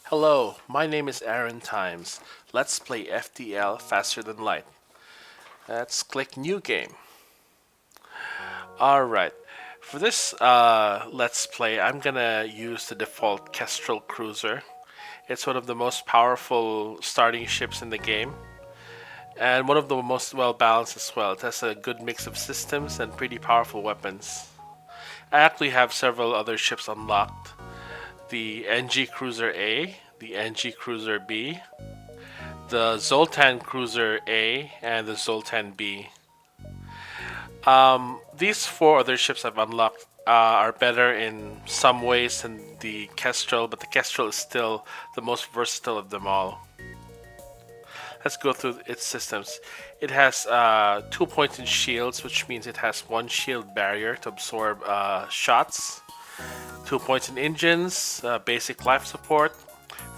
Hello, my name is Aaron Times. Let's play FTL faster than light. Let's click new game. Alright, for this let's play, I'm gonna use the default Kestrel cruiser. It's one of the most powerful starting ships in the game, and one of the most well balanced as well. It has a good mix of systems and pretty powerful weapons. I actually have several other ships unlocked. The NG Cruiser A, the NG Cruiser B, the Zoltan Cruiser A, and the Zoltan B. These four other ships I've unlocked are better in some ways than the Kestrel, but the Kestrel is still the most versatile of them all. Let's go through its systems. It has 2 points in shields, which means it has one shield barrier to absorb shots. 2 points in engines, basic life support.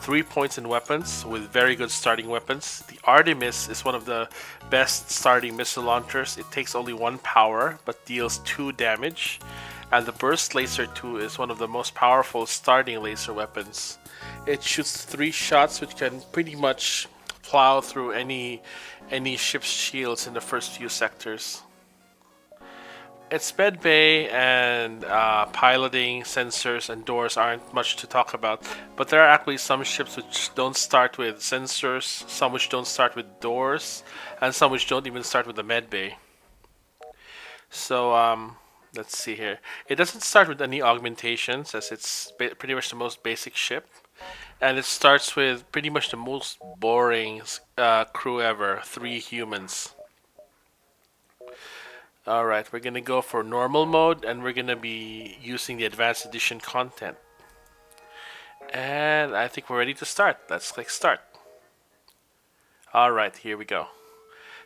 3 points in weapons with very good starting weapons. The Artemis is one of the best starting missile launchers. It takes only 1 power but deals 2 damage. And the Burst Laser 2 is one of the most powerful starting laser weapons. It shoots 3 shots which can pretty much plow through any ship's shields in the first few sectors. Its med bay and piloting, sensors, and doors aren't much to talk about, but there are actually some ships which don't start with sensors, some which don't start with doors, and some which don't even start with the med bay. So let's see here. It doesn't start with any augmentations, as it's pretty much the most basic ship, and it starts with pretty much the most boring crew ever, 3 humans. Alright, we're gonna go for normal mode and we're gonna be using the advanced edition content. And I think we're ready to start. Let's click start. Alright, here we go.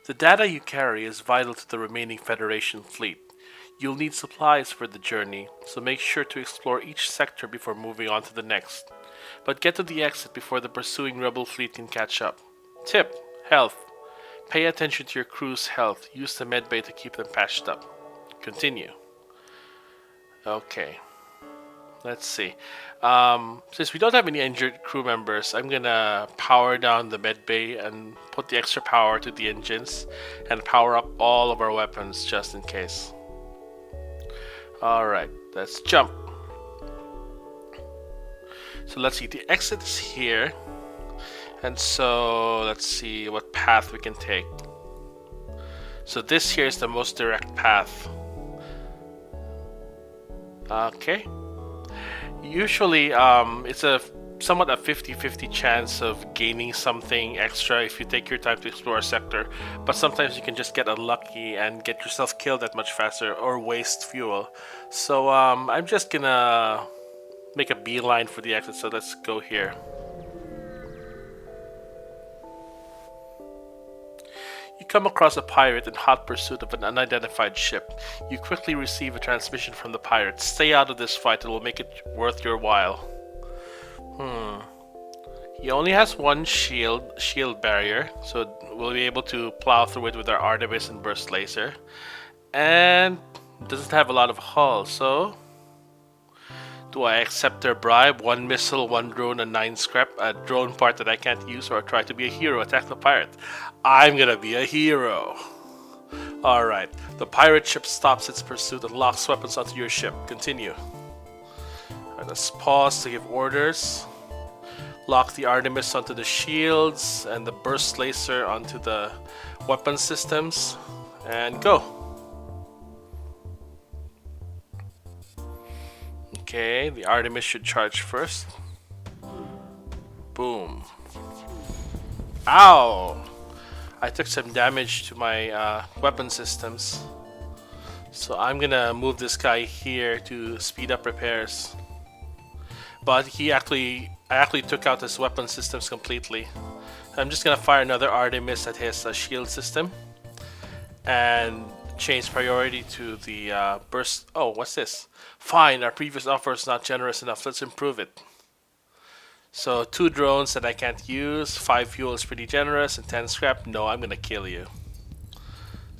The data you carry is vital to the remaining Federation fleet. You'll need supplies for the journey, so make sure to explore each sector before moving on to the next. But get to the exit before the pursuing rebel fleet can catch up. Tip: health. Pay attention to your crew's health. Use the medbay to keep them patched up. Continue. Okay. Let's see. Since we don't have any injured crew members, I'm gonna power down the medbay and put the extra power to the engines and power up all of our weapons just in case. Alright, let's jump. So let's see, the exit is here. And so let's see what path we can take. So this here is the most direct path. Okay. Usually it's a somewhat a 50-50 chance of gaining something extra if you take your time to explore a sector, but sometimes you can just get unlucky and get yourself killed that much faster or waste fuel. So I'm just gonna make a beeline for the exit, so let's go here. You come across a pirate in hot pursuit of an unidentified ship. You quickly receive a transmission from the pirate. Stay out of this fight, it will make it worth your while. He only has one shield barrier, so we'll be able to plow through it with our Artemis and Burst Laser. And doesn't have a lot of hull, so do I accept their bribe? 1 missile, 1 drone, and 9 scrap. A drone part that I can't use, or try to be a hero, attack the pirate. I'm gonna be a hero. Alright, the pirate ship stops its pursuit and locks weapons onto your ship. Continue. Alright, let's pause to give orders. Lock the Artemis onto the shields and the burst laser onto the weapon systems. And go. Okay, the Artemis should charge first. Boom. Ow! I took some damage to my weapon systems. So I'm gonna move this guy here to speed up repairs. But I actually took out his weapon systems completely. I'm just gonna fire another Artemis at his shield system. And change priority to the burst. Oh, what's this? Fine, our previous offer is not generous enough. Let's improve it. So 2 drones that I can't use, 5 fuel is pretty generous, and 10 scrap. No, I'm gonna kill you.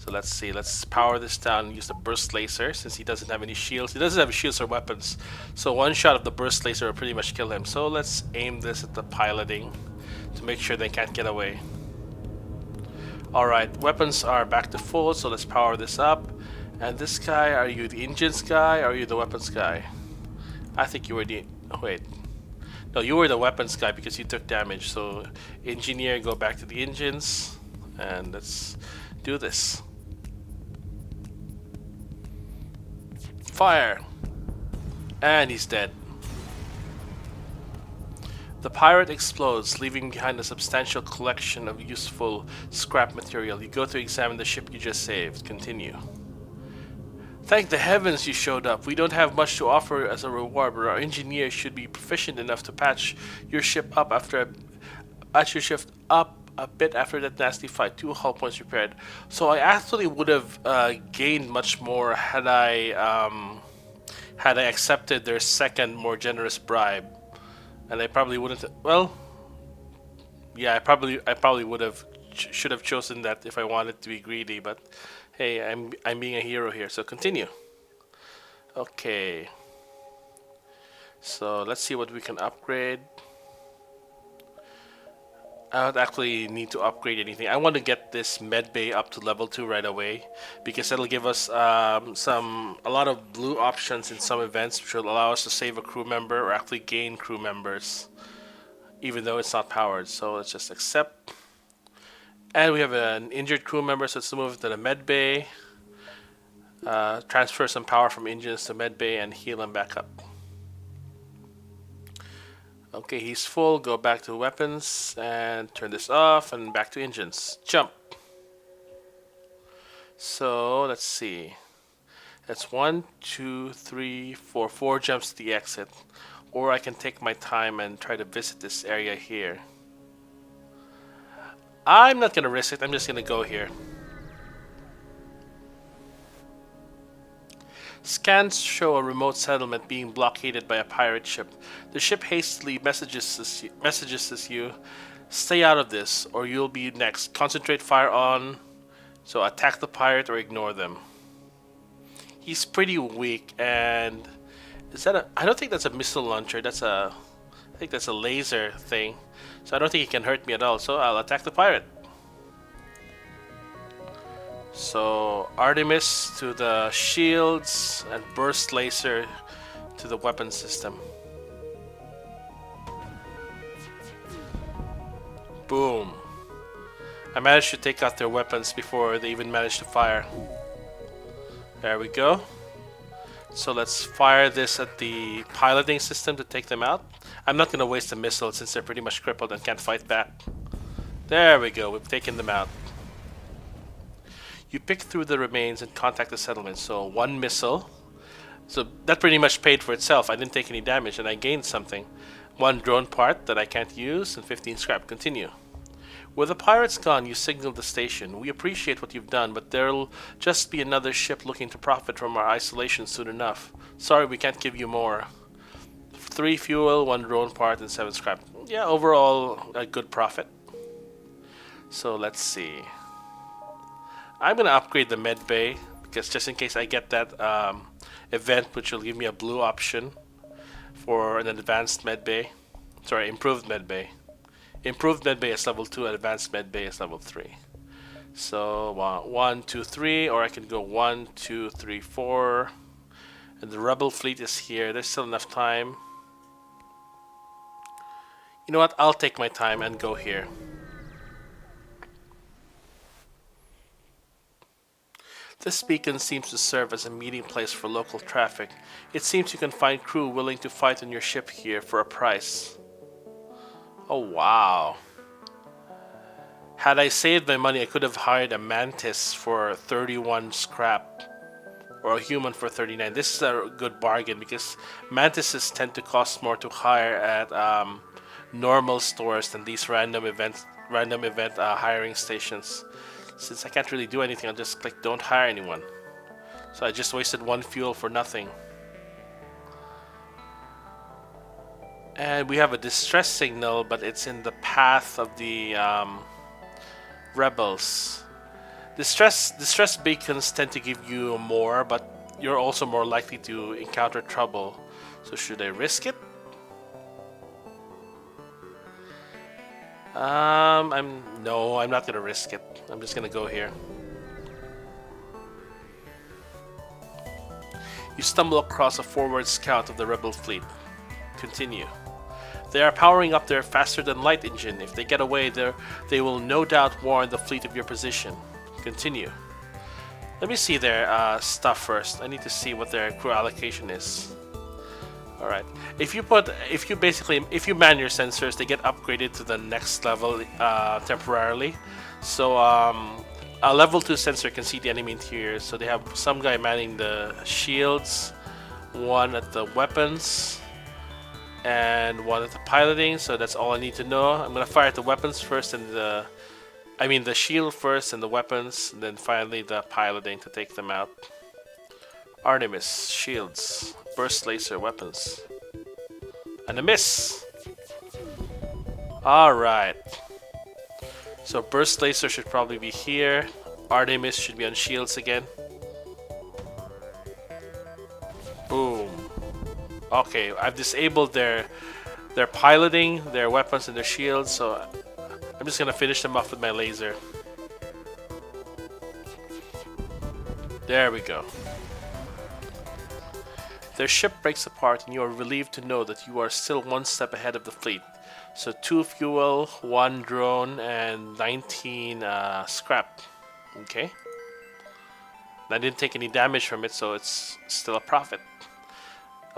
So let's see. Let's power this down and use the burst laser since he doesn't have any shields. He doesn't have shields or weapons. So one shot of the burst laser will pretty much kill him. So let's aim this at the piloting to make sure they can't get away. Alright, weapons are back to full, so let's power this up. And this guy, are you the engines guy or are you the weapons guy? I think you were the... Oh, wait. No, you were the weapons guy because you took damage. So engineer, go back to the engines. And let's do this. Fire! And he's dead. The pirate explodes, leaving behind a substantial collection of useful scrap material. You go to examine the ship you just saved. Continue. Thank the heavens you showed up. We don't have much to offer as a reward, but our engineers should be proficient enough to patch your ship up a bit after that nasty fight. 2 hull points repaired. So I actually would have gained much more had I accepted their second, more generous bribe. And I probably wouldn't. Well, yeah, I probably would have should have chosen that if I wanted to be greedy. But hey, I'm being a hero here. So continue. Okay. So let's see what we can upgrade. I don't actually need to upgrade anything. I want to get this med bay up to level 2 right away because it'll give us a lot of blue options in some events, which will allow us to save a crew member or actually gain crew members, even though it's not powered. So let's just accept. And we have an injured crew member, so let's move to the med bay. Transfer some power from engines to med bay and heal him back up. Okay, he's full. Go back to weapons and turn this off and back to engines. Jump. So let's see. That's 1, 2, 3, 4. 4 jumps to the exit. Or I can take my time and try to visit this area here. I'm not gonna risk it. I'm just gonna go here. Scans show a remote settlement being blockaded by a pirate ship. The ship hastily messages you, stay out of this or you'll be next. Concentrate fire on, so attack the pirate or ignore them. He's pretty weak, and I don't think that's a missile launcher. I think that's a laser thing. So I don't think he can hurt me at all. So I'll attack the pirate. So Artemis to the shields and burst laser to the weapon system. Boom. I managed to take out their weapons before they even managed to fire. There we go. So let's fire this at the piloting system to take them out. I'm not going to waste a missile since they're pretty much crippled and can't fight back. There we go, we've taken them out. You pick through the remains and contact the settlement. So 1 missile. So that pretty much paid for itself. I didn't take any damage and I gained something. 1 drone part that I can't use and 15 scrap. Continue. With the pirates gone, you signal the station. We appreciate what you've done, but there'll just be another ship looking to profit from our isolation soon enough. Sorry, we can't give you more. 3 fuel, 1 drone part, and 7 scrap. Yeah, overall, a good profit. So let's see. I'm gonna upgrade the med bay because just in case I get that event, which will give me a blue option for an advanced med bay. Sorry, improved med bay. Improved med bay is level 2 and advanced med bay is level 3. So 1, 2, 3, or I can go 1, 2, 3, 4. And the rebel fleet is here. There's still enough time. You know what? I'll take my time and go here. This beacon seems to serve as a meeting place for local traffic. It seems you can find crew willing to fight on your ship here for a price. Oh wow. Had I saved my money, I could have hired a mantis for 31 scrap. Or a human for 39. This is a good bargain because mantises tend to cost more to hire at normal stores than these random event hiring stations. Since I can't really do anything, I'll just click don't hire anyone. So I just wasted 1 fuel for nothing. And we have a distress signal, but it's in the path of the rebels. Distress beacons tend to give you more, but you're also more likely to encounter trouble. So should I risk it? I'm not gonna risk it. I'm just gonna go here. You stumble across a forward scout of the rebel fleet. Continue. They are powering up their faster-than-light engine. If they get away, they will no doubt warn the fleet of your position. Continue. Let me see their stuff first. I need to see what their crew allocation is. All right. If you man your sensors, they get upgraded to the next level temporarily. So a level 2 sensor can see the enemy interior. So they have some guy manning the shields, one at the weapons, and one at the piloting. So that's all I need to know. I'm gonna fire at the weapons first, and the shield first, and the weapons, and then finally the piloting to take them out. Artemis, shields, burst laser, weapons, and a miss. All right. So burst laser should probably be here. Artemis should be on shields again. Boom. Okay, I've disabled their piloting, their weapons, and their shields. So I'm just gonna finish them off with my laser. There we go. Their ship breaks apart, and you are relieved to know that you are still one step ahead of the fleet. So 2 fuel, 1 drone, and 19 scrap. Okay. I didn't take any damage from it, so it's still a profit.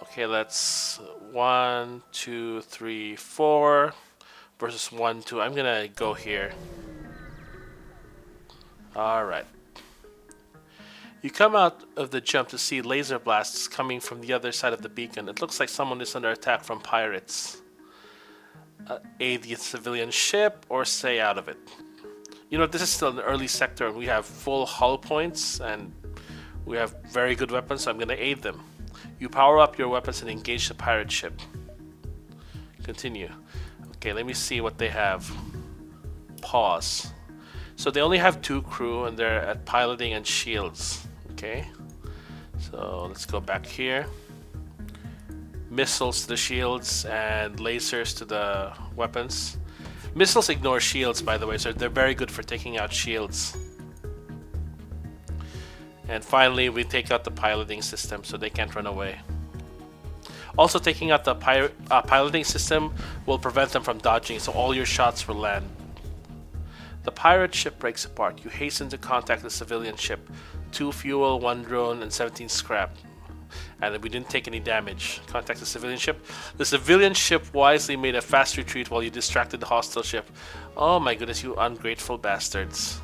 Okay, let's 1, 2, 3, 4 versus 1, 2. I'm gonna go here. All right. You come out of the jump to see laser blasts coming from the other side of the beacon. It looks like someone is under attack from pirates. Aid the civilian ship or stay out of it. You know, this is still an early sector, and we have full hull points, and we have very good weapons, so I'm going to aid them. You power up your weapons and engage the pirate ship. Continue. Okay, let me see what they have. Pause. So they only have 2 crew, and they're at piloting and shields. Okay, so let's go back here. Missiles to the shields and lasers to the weapons. Missiles ignore shields, by the way, so they're very good for taking out shields. And finally, we take out the piloting system so they can't run away. Also, taking out the piloting system will prevent them from dodging, so all your shots will land. The pirate ship breaks apart. You hasten to contact the civilian ship. 2 fuel, 1 drone, and 17 scrap. And we didn't take any damage. Contact the civilian ship. The civilian ship wisely made a fast retreat while you distracted the hostile ship. Oh my goodness, you ungrateful bastards.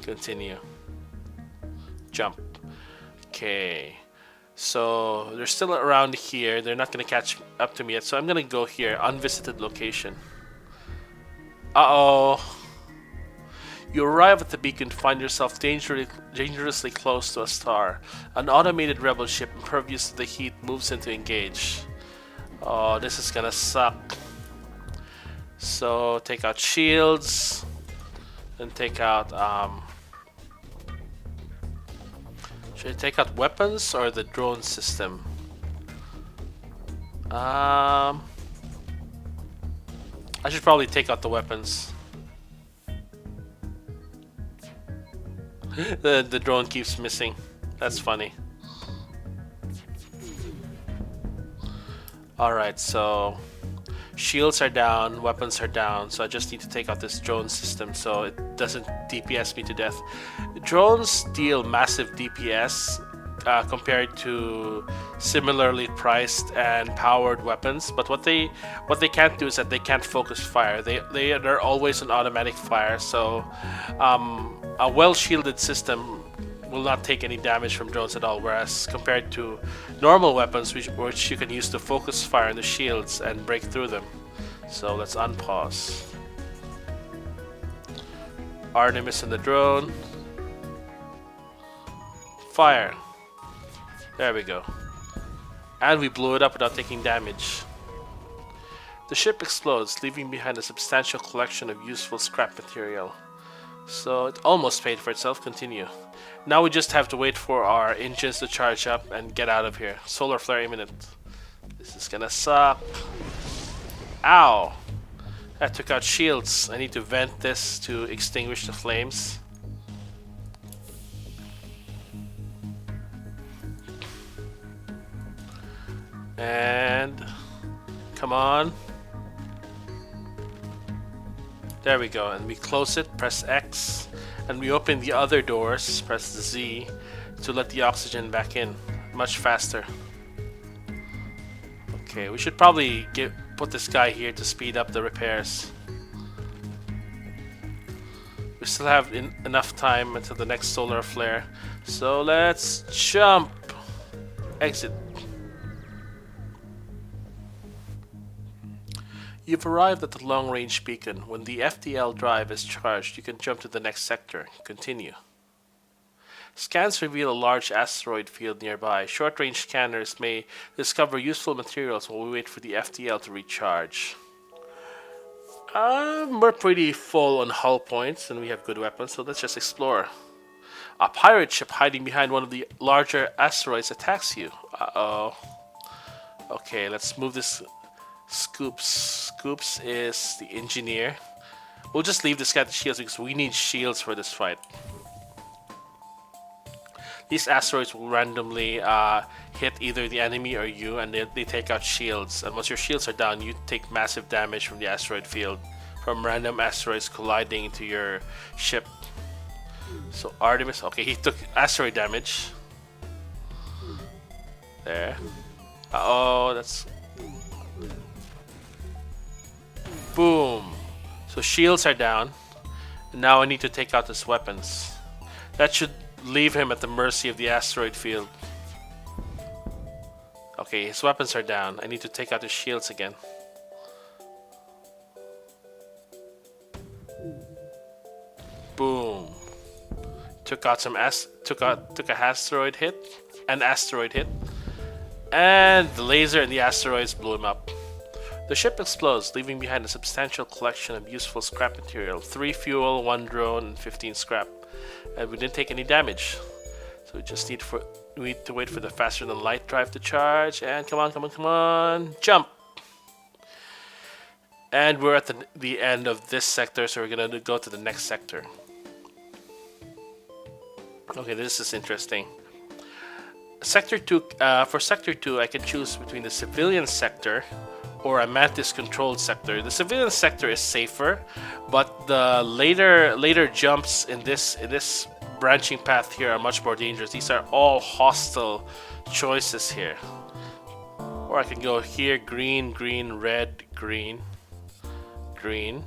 Continue. Jump. Okay. So they're still around here. They're not going to catch up to me yet. So I'm going to go here. Unvisited location. Uh-oh. You arrive at the beacon to find yourself dangerously close to a star. An automated rebel ship impervious to the heat moves in to engage. Oh, this is gonna suck. So take out shields and take out should I take out weapons or the drone system? I should probably take out the weapons. The drone keeps missing. That's funny. Alright, so shields are down, weapons are down, so I just need to take out this drone system so it doesn't DPS me to death. Drones deal massive DPS compared to similarly priced and powered weapons, but what they can't do is that they can't focus fire. They're always an automatic fire, so a well-shielded system will not take any damage from drones at all, whereas compared to normal weapons which you can use to focus fire on the shields and break through them. So let's unpause. Artemis and the drone. Fire. There we go. And we blew it up without taking damage. The ship explodes, leaving behind a substantial collection of useful scrap material. So it almost paid for itself. Continue. Now we just have to wait for our engines to charge up and get out of here. Solar flare imminent. This is gonna suck. Ow! That took out shields. I need to vent this to extinguish the flames. And come on. There we go. And we close it, press X. And we open the other doors, press Z to let the oxygen back in much faster. Okay, we should probably put this guy here to speed up the repairs. We still have enough time until the next solar flare. So let's jump. Exit. You've arrived at the long-range beacon. When the FTL drive is charged, you can jump to the next sector. Continue. Scans reveal a large asteroid field nearby. Short-range scanners may discover useful materials while we wait for the FTL to recharge. We're pretty full on hull points and we have good weapons, so let's just explore. A pirate ship hiding behind one of the larger asteroids attacks you. Uh-oh. Okay, let's move this. Scoops is the engineer. We'll just leave this guy to shields because we need shields for this fight. These asteroids will randomly hit either the enemy or you, and they take out shields. And once your shields are down, you take massive damage from the asteroid field, from random asteroids colliding into your ship. So Artemis, okay, he took asteroid damage. There. Uh-oh, that's... Boom. So shields are down. And now I need to take out his weapons. That should leave him at the mercy of the asteroid field. Okay, his weapons are down. I need to take out his shields again. Boom. Took out some took a asteroid hit, an asteroid hit, and the laser and the asteroids blew him up. The ship explodes, leaving behind a substantial collection of useful scrap material: 3 fuel, 1 drone, and 15 scrap. And we didn't take any damage, so we just need to wait for the faster than light drive to charge. And come on, jump! And we're at the end of this sector, so we're gonna go to the next sector. Okay, this is interesting. Sector 2. For Sector 2, I can choose between the civilian sector or a Mantis-controlled sector. The civilian sector is safer, but the later jumps in this branching path here are much more dangerous. These are all hostile choices here. Or I can go here: green, green, red, green, green.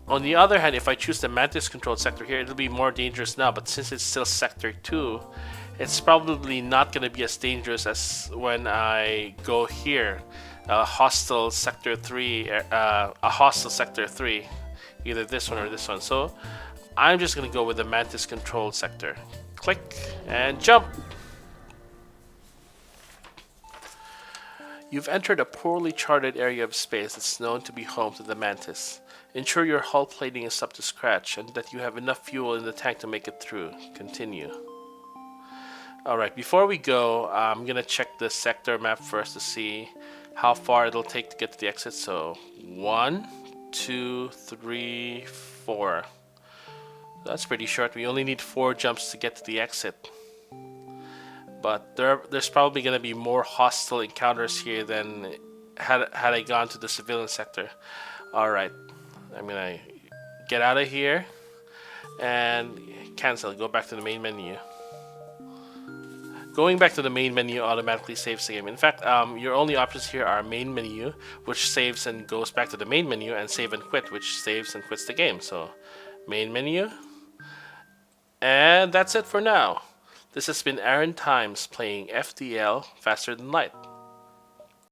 On the other hand, if I choose the Mantis-controlled sector here, it'll be more dangerous now, but since it's still Sector 2, it's probably not going to be as dangerous as when I go here. A hostile Sector 3, either this one or this one. So I'm just going to go with the Mantis-controlled sector. Click and jump! You've entered a poorly charted area of space that's known to be home to the Mantis. Ensure your hull plating is up to scratch and that you have enough fuel in the tank to make it through. Continue. Alright, before we go, I'm gonna check the sector map first to see how far it'll take to get to the exit. So 1, 2, 3, 4. That's pretty short. We only need 4 jumps to get to the exit. But there's probably gonna be more hostile encounters here than had I gone to the civilian sector. Alright, I'm gonna get out of here and cancel. Go back to the main menu. Going back to the main menu automatically saves the game. In fact, your only options here are main menu, which saves and goes back to the main menu, and save and quit, which saves and quits the game. So, main menu. And that's it for now. This has been Aron Times playing FTL Faster Than Light.